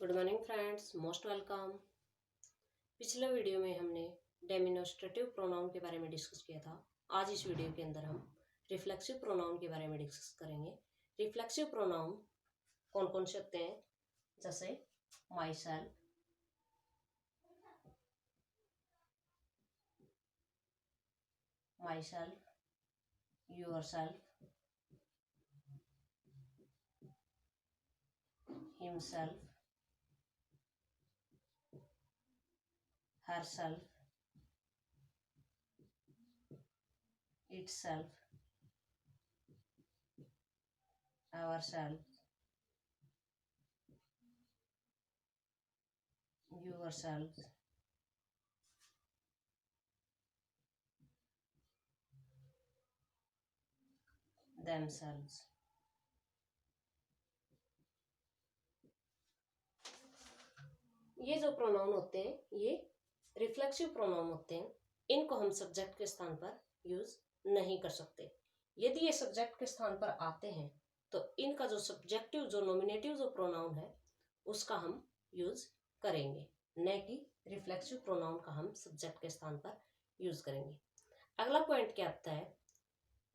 Good morning friends, most welcome. पिछले video में हमने डेमोन्स्ट्रेटिव प्रोनाउन के बारे में डिस्कस किया था। आज इस वीडियो के अंदर हम रिफ्लेक्सिव प्रोनाउन के बारे में डिस्कस करेंगे। रिफ्लेक्सिव प्रोनाउन कौन कौन से होते हैं, जैसे my self, my self, your self, himself, herself, itself, ourself, yourself, themselves। ये जो प्रोनाउन होते हैं ये रिफ्लेक्सिव प्रोनाउन होते हैं। इनको हम सब्जेक्ट के स्थान पर यूज नहीं कर सकते। यदि ये सब्जेक्ट के स्थान पर आते हैं तो इनका जो सब्जेक्टिव जो नॉमिनेटिव जो प्रोनाउन है उसका हम यूज करेंगे, न कि रिफ्लेक्सिव प्रोनाउन का हम सब्जेक्ट के स्थान पर यूज करेंगे। अगला पॉइंट क्या आता है,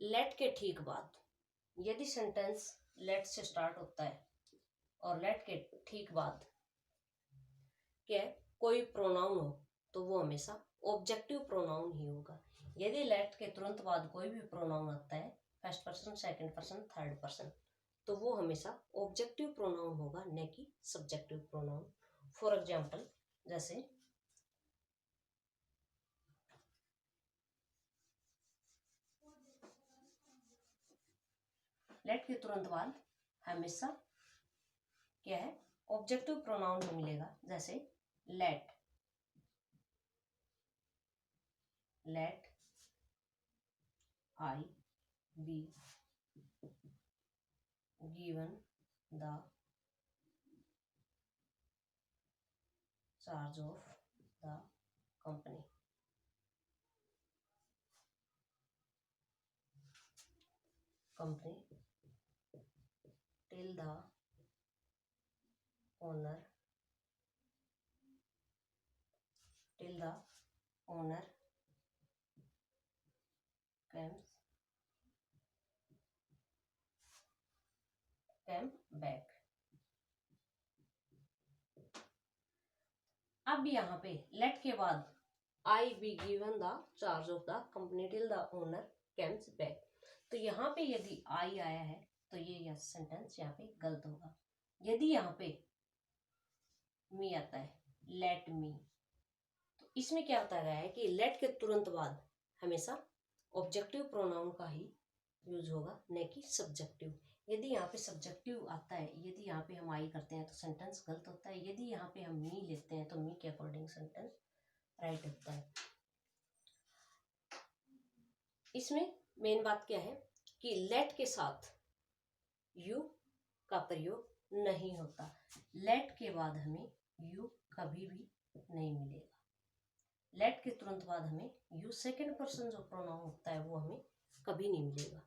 लेट के ठीक बाद। यदि सेंटेंस लेट से स्टार्ट होता है और लेट के ठीक बाद क्या कोई प्रोनाउन हो तो वो हमेशा ऑब्जेक्टिव प्रोनाउन ही होगा। यदि लेट के तुरंत बाद कोई भी प्रोनाउन आता है, first person, second person, third person, तो वो हमेशा ऑब्जेक्टिव प्रोनाउन होगा, न कि सब्जेक्टिव प्रोनाउन। फॉर एग्जाम्पल, जैसे लेट के तुरंत बाद हमेशा क्या है, ऑब्जेक्टिव प्रोनाउन ही मिलेगा। जैसे let, let I be given the charge of the company. Company till the owner, till the owner came back। अब यहाँ पे लेट के बाद I be given the charge of the company till the owner comes back. तो यहाँ पे यदि आई आया है तो ये सेंटेंस यहाँ पे गलत होगा। यदि यहाँ पे मी आता है, लेट मी, तो इसमें क्या बताया गया है कि लेट के तुरंत बाद हमेशा ऑब्जेक्टिव प्रोनाउन का ही यूज होगा, न कि सब्जेक्टिव। यदि यहाँ पे सब्जेक्टिव आता है, यदि यहाँ पे हम आई करते हैं तो सेंटेंस गलत होता है। यदि यहाँ पे हम मी लेते हैं तो मी के अकॉर्डिंग सेंटेंस राइट होता है। इसमें मेन बात क्या है कि लेट के साथ यू का प्रयोग नहीं होता। लेट के बाद हमें यू कभी भी नहीं मिलेगा। लेट के तुरंत बाद हमें यू सेकंड पर्सन जो प्रोनाउन होता है वो हमें कभी नहीं मिलेगा।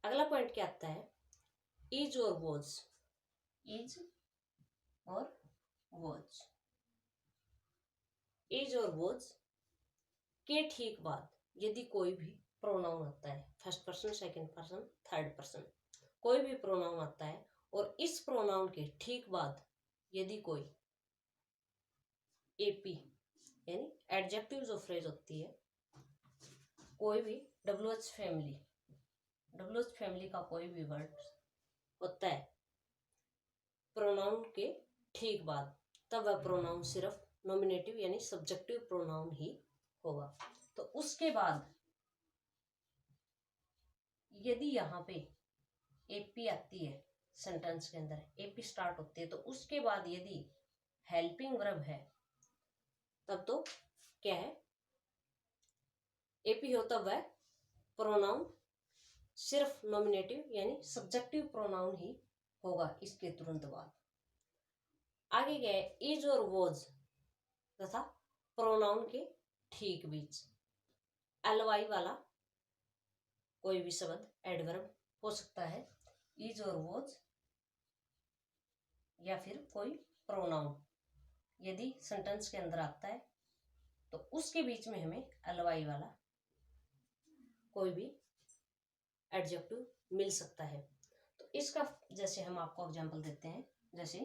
अगला पॉइंट क्या आता है, इज और वॉज। इज और वॉज, इज और वॉज के ठीक बाद यदि कोई भी प्रोनाउन आता है, first person, second person, third person, कोई भी प्रोनाउन आता है और इस प्रोनाउन के ठीक बाद यदि कोई एपी यानी एडजेक्टिव जो फ्रेज होती है, कोई भी डब्ल्यूएच फैमिली का कोई भी वर्ड होता है प्रोनाउन के ठीक बाद, तब वह प्रोनाउन सिर्फ नॉमिनेटिव यानी सब्जेक्टिव प्रोनाउन ही होगा। तो उसके बाद यदि यहाँ पे एपी आती है, सेंटेंस के अंदर एपी स्टार्ट होती है, तो उसके बाद यदि हेल्पिंग वर्ब है तब तो क्या है, एपी हो तब वह प्रोनाउन सिर्फ नॉमिनेटिव यानी सब्जेक्टिव प्रोनाउन ही होगा इसके तुरंत बाद। आगे गए इज और वॉज तथा प्रोनाउन के ठीक बीच एलवाई वाला कोई भी शब्द एडवर्ब हो सकता है। इज और वॉज या फिर कोई प्रोनाउन यदि सेंटेंस के अंदर आता है तो उसके बीच में हमें एलवाई वाला कोई भी एडजेक्टिव मिल सकता है। तो इसका जैसे हम आपको एग्जांपल देते हैं, जैसे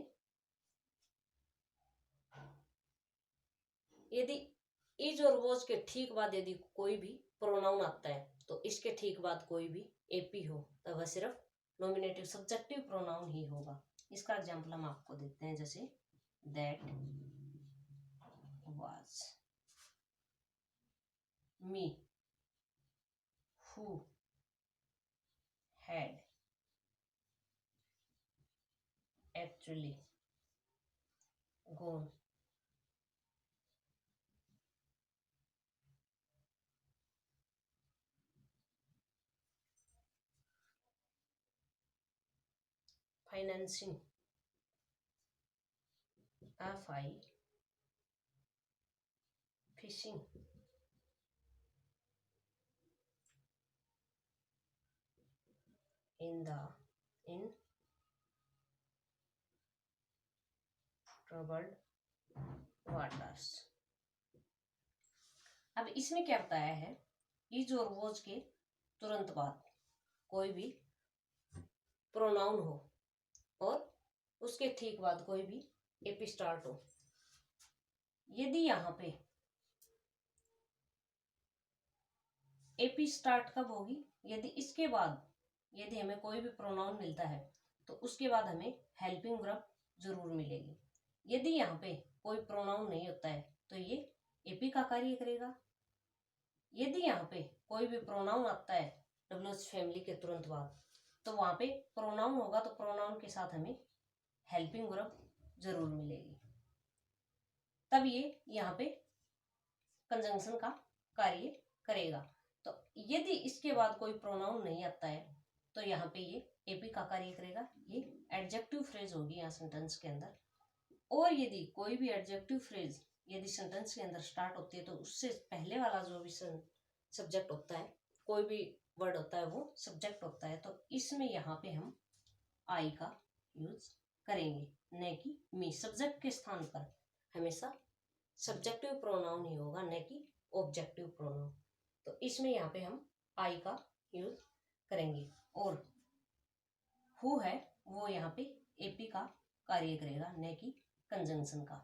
यदि इज और वॉज के ठीक बाद यदि कोई भी प्रोनाउन आता है तो इसके ठीक बाद कोई भी एपी हो तो वह सिर्फ नॉमिनेटिव सब्जेक्टिव प्रोनाउन ही होगा। इसका एग्जांपल हम आपको देते हैं, जैसे that was me who had actually gone financing a fight fishing in troubled waters। अब इसमें क्या बताया है, इज और वॉज के तुरंत बाद कोई भी प्रोनाउन हो और उसके ठीक बाद कोई भी एपी स्टार्ट हो। यदि यहाँ पे एपी स्टार्ट कब होगी, यदि इसके बाद यदि हमें कोई भी प्रोनाउन मिलता है तो उसके बाद हमें हेल्पिंग वर्ब जरूर मिलेगी। यदि यहाँ पे कोई प्रोनाउन नहीं होता है तो ये एपी का कार्य करेगा। यदि यहाँ पे कोई भी प्रोनाउन आता है डब्ल्यूएच फैमिली के तुरंत बाद तो वहां पे प्रोनाउन होगा तो प्रोनाउन के साथ हमें हेल्पिंग वर्ब जरूर मिलेगी, तब ये यहाँ पे कंजंक्शन का कार्य करेगा। तो यदि इसके बाद कोई प्रोनाउन नहीं आता है तो यहाँ पे ये एपी का कार्य करेगा, ये एडजेक्टिव फ्रेज होगी यहाँ सेंटेंस के अंदर। और यदि कोई भी एडजेक्टिव फ्रेज यदि सेंटेंस के अंदर स्टार्ट होती है तो उससे पहले वाला जो भी सब्जेक्ट होता है, कोई भी वर्ड होता है वो सब्जेक्ट होता है, तो इसमें यहाँ पे हम आई का यूज करेंगे, न कि मी। सब्जेक्ट के स्थान पर हमेशा सब्जेक्टिव प्रोनाउन ही होगा, न कि ऑब्जेक्टिव प्रोनाउन। तो इसमें यहाँ पे हम आई का यूज करेंगे और हु है वो यहाँ पे एपी का कार्य करेगा, न कि कंजंक्शन का,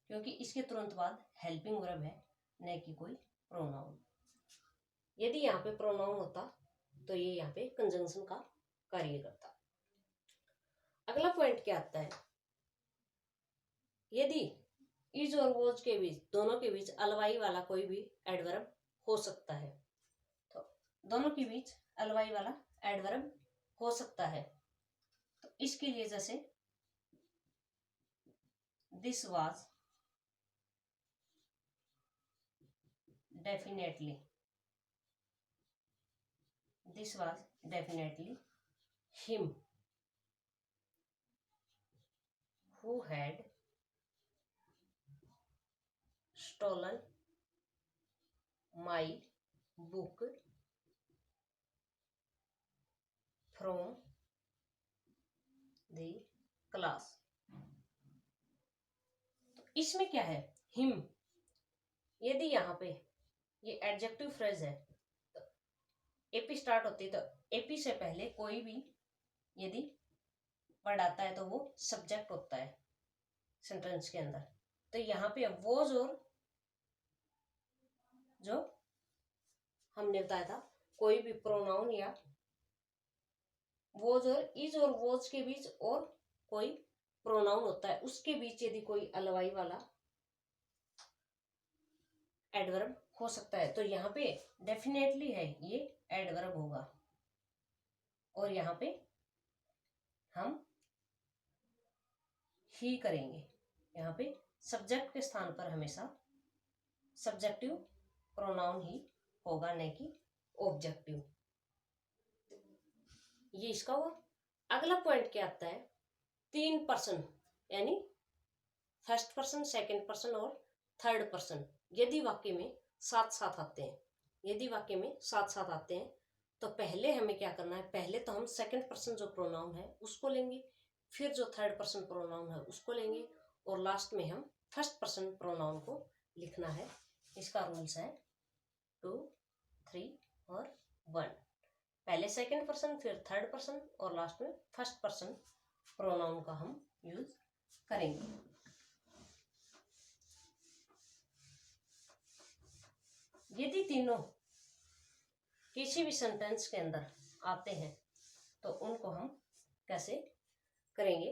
क्योंकि इसके तुरंत बाद हेल्पिंग वर्ब है, न कि कोई प्रोनाउन। यदि यहाँ पे प्रोनाउन होता तो ये यहाँ पे कंजंक्शन का कार्य करता। अगला पॉइंट क्या आता है, यदि इज और वॉज के बीच दोनों के बीच अलवाई वाला कोई भी एडवर्ब हो सकता है, तो दोनों के बीच अलवाई वाला एडवर्ब हो सकता है। तो इसके लिए जैसे this was definitely, this was definitely him who had stolen my book from the class। तो इसमें क्या है, हिम, यदि यहाँ पे ये एडजेक्टिव फ्रेज है तो एपी स्टार्ट होती है, तो एपी से पहले कोई भी यदि वर्ड आता है तो वो सब्जेक्ट होता है सेंटेंस के अंदर। तो यहाँ पे वॉज और जो हमने बताया था कोई भी प्रोनाउन या वॉज और इज और वॉज के बीच और कोई प्रोनाउन होता है उसके बीच यदि कोई अलवाई वाला एडवर्ब हो सकता है, तो यहाँ पे डेफिनेटली है ये एडवर्ब होगा। और यहाँ पे हम ही करेंगे, यहाँ पे सब्जेक्ट के स्थान पर हमेशा सब्जेक्टिव प्रोनाउन ही होगा, न कि ऑब्जेक्टिव। ये इसका हुआ। अगला पॉइंट क्या आता है, 3 पर्सन यानी फर्स्ट पर्सन, सेकंड पर्सन और थर्ड पर्सन यदि वाक्य में साथ साथ आते हैं, यदि वाक्य में साथ साथ आते हैं तो पहले हमें क्या करना है, पहले तो हम सेकंड पर्सन जो प्रोनाउन है उसको लेंगे, फिर जो थर्ड पर्सन प्रोनाउन है उसको लेंगे और लास्ट में हम फर्स्ट पर्सन प्रोनाउन को लिखना है। इसका रूल्स है 2, 3 और 1। पहले सेकंड पर्सन, फिर थर्ड पर्सन और लास्ट में फर्स्ट पर्सन प्रोनाउन का हम यूज करेंगे। यदि तीनों किसी भी सेंटेंस के अंदर आते हैं तो उनको हम कैसे करेंगे।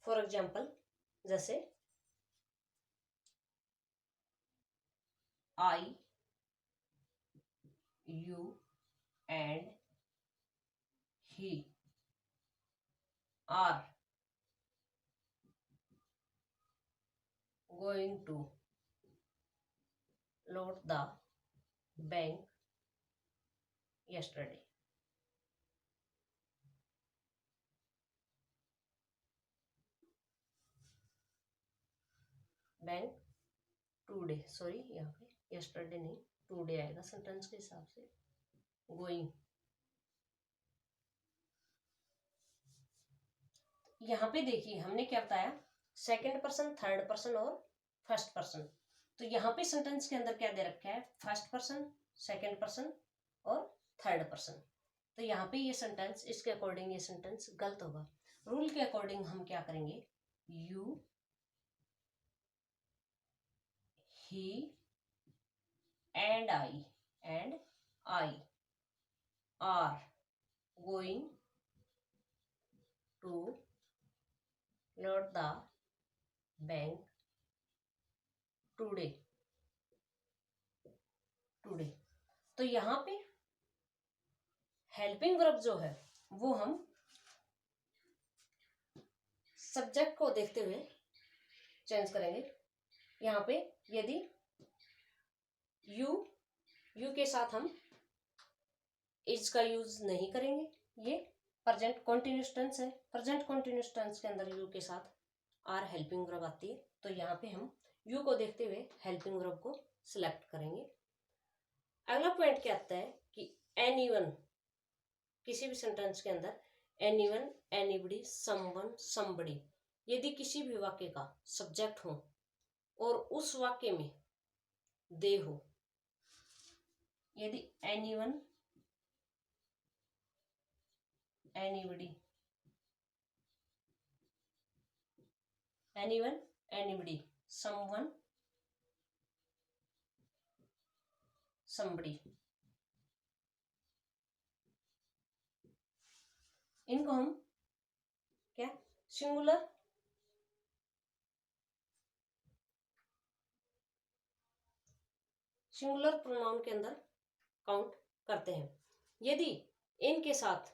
फॉर एग्जाम्पल, जैसे I, you and he are going to load the bank yesterday. Bank today, sorry यहाँ पे yesterday नहीं, टूडे आएगा सेंटेंस के हिसाब से। गोइंग, यहाँ पे देखिए हमने क्या बताया, सेकंड पर्सन, थर्ड पर्सन और फर्स्ट पर्सन। तो यहाँ पे सेंटेंस के अंदर क्या दे रखा है, फर्स्ट पर्सन, सेकंड पर्सन और थर्ड पर्सन। तो यहाँ पे ये सेंटेंस, इसके अकॉर्डिंग ये सेंटेंस गलत होगा। रूल के अकॉर्डिंग हम क्या करेंगे, you, he and I are going to load the bank today। तो यहाँ पे हेल्पिंग वर्ब जो है वो हम सब्जेक्ट को देखते हुए चेंज करेंगे। यहाँ पे यदि यू के साथ हम इज का यूज नहीं करेंगे, ये प्रेजेंट कंटीन्यूअस टेंस है। प्रेजेंट कंटीन्यूअस टेंस के अंदर यू के साथ आर हेल्पिंग वर्ब आती है, तो यहाँ पे हम यू को देखते हुए हेल्पिंग वर्ब को सिलेक्ट करेंगे। अगला पॉइंट क्या आता है कि एनीवन, किसी भी सेंटेंस के अंदर एनीवन, एनीबडी, समवन, समबडी, यदि किसी भी वाक्य का सब्जेक्ट हो और उस वाक्य में दे हो, यदि anyone, anybody, anyone, anybody, someone, somebody, इनको हम क्या सिंगुलर प्रोनाउन के अंदर काउंट करते हैं। यदि इनके साथ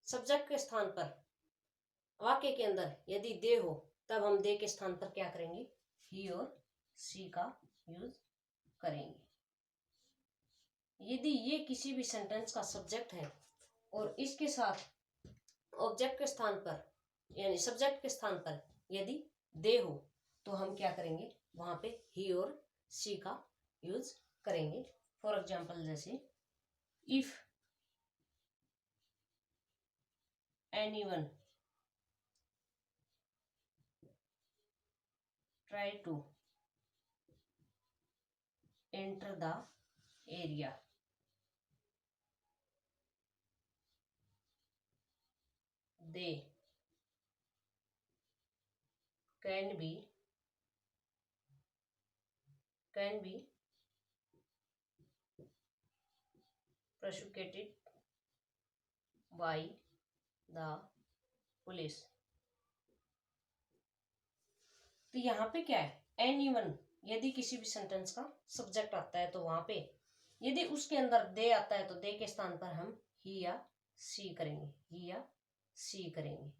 सब्जेक्ट के स्थान पर वाक्य के अंदर यदि दे हो, तब हम दे के स्थान पर क्या करेंगे, ही और सी का यूज करेंगे। यदि ये किसी भी सेंटेंस का सब्जेक्ट है और इसके साथ ऑब्जेक्ट के स्थान पर यानी सब्जेक्ट के स्थान पर यदि दे हो, तो हम क्या करेंगे, वहां पे ही और सी का यूज करेंगे। फॉर एग्जाम्पल, जैसे if anyone try to enter the area, they can be prosecuted by the police। तो यहाँ पे क्या है, एनीवन, यदि किसी भी सेंटेंस का सब्जेक्ट आता है तो वहां पे यदि उसके अंदर दे आता है तो दे के स्थान पर हम ही या सी करेंगे, ही या सी करेंगे।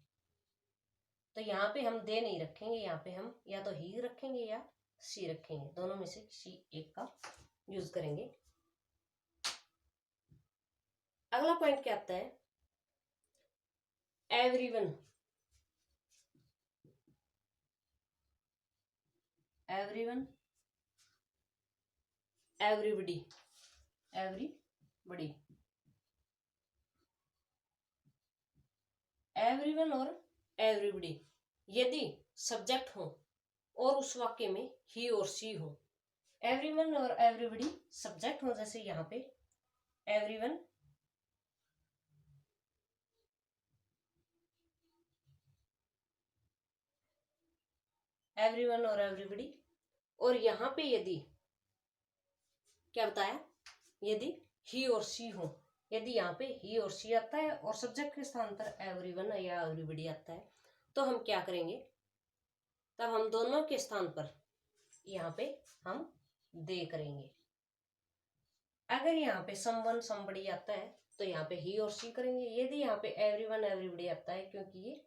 तो यहाँ पे हम दे नहीं रखेंगे, यहाँ पे हम या तो ही रखेंगे या सी रखेंगे, दोनों में से किसी एक का यूज करेंगे। अगला पॉइंट क्या आता है, everyone, everyone, everybody, everybody, everyone और एवरीबडी यदि सब्जेक्ट हो और उस वाक्य में ही और शी हो। एवरीवन और एवरीबडी सब्जेक्ट हो, जैसे यहाँ पे एवरीवन एवरीवन और एवरीबडी, और यहाँ पे यदि क्या बताया, यदि ही और शी हो, यदि यहाँ पे ही और शी आता है और सब्जेक्ट के स्थान पर एवरीवन या एवरीबडी आता है, तो हम क्या करेंगे, तब हम दोनों के स्थान पर यहाँ पे हम दे करेंगे। अगर यहाँ पे समवन समबड़ी आता है तो यहाँ पे ही और शी करेंगे। यदि यहाँ पे एवरीवन एवरीबडी आता है, क्योंकि ये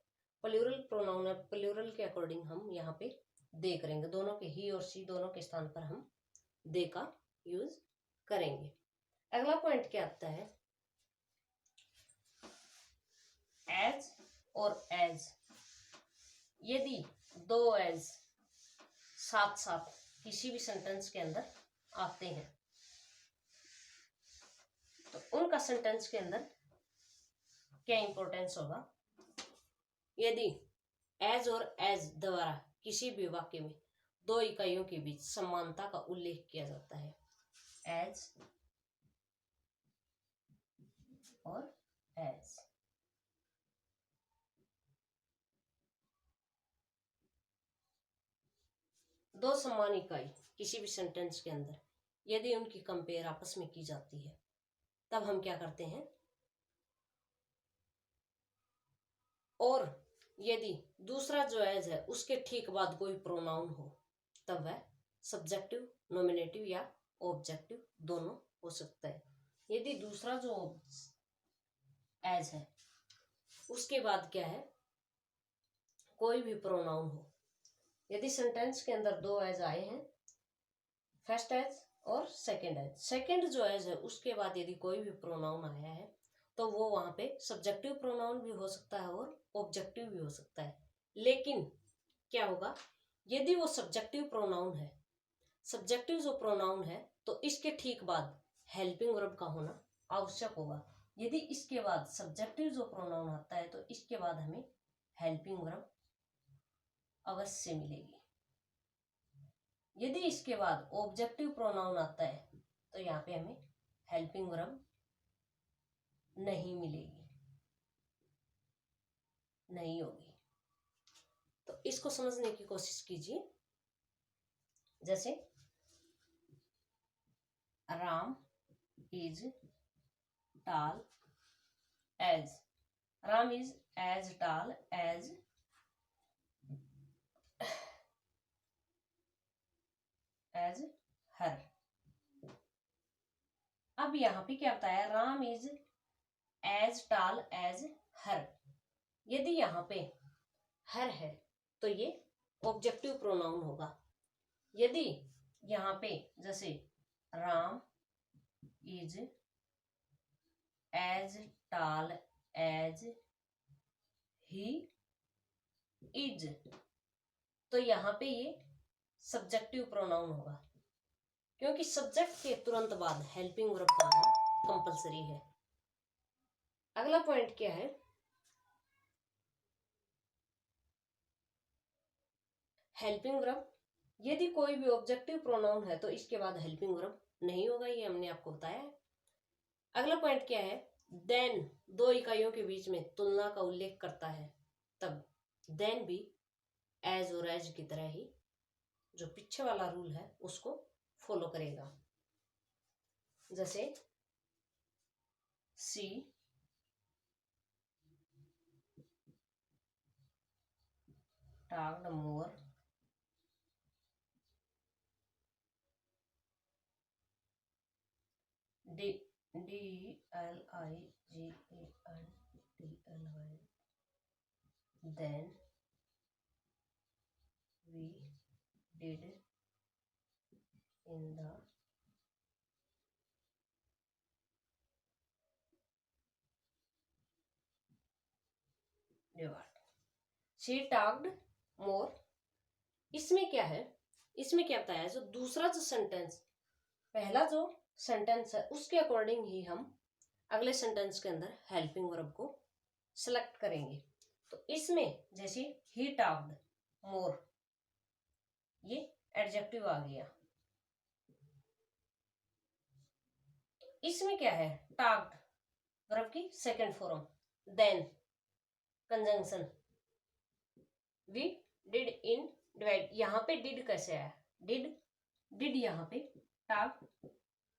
प्लूरल प्रोनाउन है, प्लूरल के अकॉर्डिंग हम यहाँ पे दे करेंगे। दोनों के ही और शी दोनों के स्थान पर हम दे का यूज करेंगे। अगला पॉइंट क्या आता है, एज और एज। यदि दो एज साथ साथ किसी भी सेंटेंस के अंदर आते हैं तो उनका सेंटेंस के अंदर क्या इंपॉर्टेंस होगा। यदि एज और एज द्वारा किसी भी वाक्य में दो इकाइयों के बीच समानता का उल्लेख किया जाता है, एज और एज, दो समान इकाई किसी भी सेंटेंस के अंदर यदि उनकी कंपेयर आपस में की जाती है, तब हम क्या करते हैं, और यदि दूसरा जो एज है उसके ठीक बाद कोई प्रोनाउन हो, तब वह सब्जेक्टिव, नॉमिनेटिव या ऑब्जेक्टिव दोनों हो सकता है। यदि दूसरा जो एज है उसके बाद क्या है, कोई भी प्रोनाउन हो, यदि सेंटेंस के अंदर दो एज आए हैं, फर्स्ट एज और सेकंड एज, सेकंड जो एज है उसके बाद यदि कोई भी प्रोनाउन आया है तो वो वहां पे सब्जेक्टिव प्रोनाउन भी हो सकता है और ऑब्जेक्टिव भी हो सकता है। लेकिन क्या होगा, यदि वो सब्जेक्टिव प्रोनाउन है, सब्जेक्टिव जो प्रोनाउन है, तो इसके ठीक बाद हेल्पिंग वर्ब का होना आवश्यक होगा। यदि इसके बाद सब्जेक्टिव जो प्रोनाउन आता है तो इसके बाद हमें हेल्पिंग वर्ब अवश्य मिलेगी। यदि इसके बाद ऑब्जेक्टिव प्रोनाउन आता है तो यहाँ पे हमें हेल्पिंग वर्ब नहीं मिलेगी, नहीं होगी। तो इसको समझने की कोशिश कीजिए। जैसे Ram is tall as, Ram is as tall as हर। अब यहाँ पे क्या बताया, Ram is as tall as हर। यदि यहाँ पे हर है तो ये ऑब्जेक्टिव प्रोनाउन होगा। यदि यहाँ पे जैसे Ram is as tall as he is, तो यहाँ पे ये सब्जेक्टिव प्रोनाउन होगा, क्योंकि सब्जेक्ट के तुरंत बाद हेल्पिंग वर्ब का आना कंपलसरी है। अगला पॉइंट क्या है, हेल्पिंग वर्ब। यदि कोई भी ऑब्जेक्टिव प्रोनाउन है तो इसके बाद हेल्पिंग वर्ब नहीं होगा, ये हमने आपको बताया है। अगला पॉइंट क्या है, देन दो इकाइयों के बीच में तुलना का उल्लेख करता है, तब देन भी एज और एज की तरह ही जो पीछे वाला रूल है उसको फॉलो करेगा। जैसे सी talked more than we did in the debate. She talked more, इसमें क्या है, इसमें क्या बताया, जो दूसरा जो सेंटेंस, पहला जो सेंटेंस है उसके अकॉर्डिंग ही हम अगले सेंटेंस के अंदर हेल्पिंग वर्ब को सिलेक्ट करेंगे। तो इसमें जैसे ही टॉक्ड मोर, ये एडजेक्टिव आ गया। तो इसमें क्या है, टॉक्ड वर्ब की second form, then conjunction, we did in divide. यहाँ पे डिड कैसे आया, डिड यहाँ पे टॉक्ड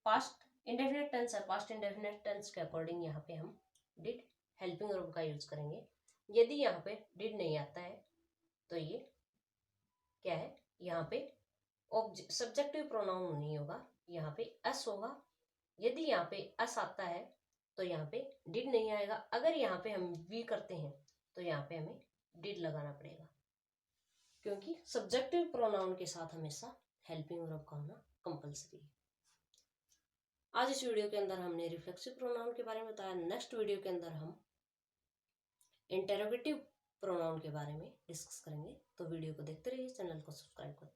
पास्ट इंडेफिनिट टेंस है, पास्ट इंडेफिनिट टेंस के अकॉर्डिंग यहाँ पे हम डिड हेल्पिंग वर्ब का यूज करेंगे। यदि यहाँ पे डिड नहीं आता है तो ये क्या है, यहाँ पे सब्जेक्टिव प्रोनाउन नहीं होगा, यहाँ पे एस होगा। यदि यहाँ पे एस आता है तो यहाँ पे डिड नहीं आएगा। अगर यहाँ पे हम वी करते हैं तो यहाँ पे हमें डिड लगाना पड़ेगा, क्योंकि सब्जेक्टिव प्रोनाउन के साथ हमेशा हेल्पिंग वर्ब का होना कंपल्सरी है। आज इस वीडियो के अंदर हमने रिफ्लेक्सिव प्रोनाउन के बारे में बताया। नेक्स्ट वीडियो के अंदर हम इंटेरोगेटिव प्रोनाउन के बारे में डिस्कस करेंगे। तो वीडियो को देखते रहिए, चैनल को सब्सक्राइब करें।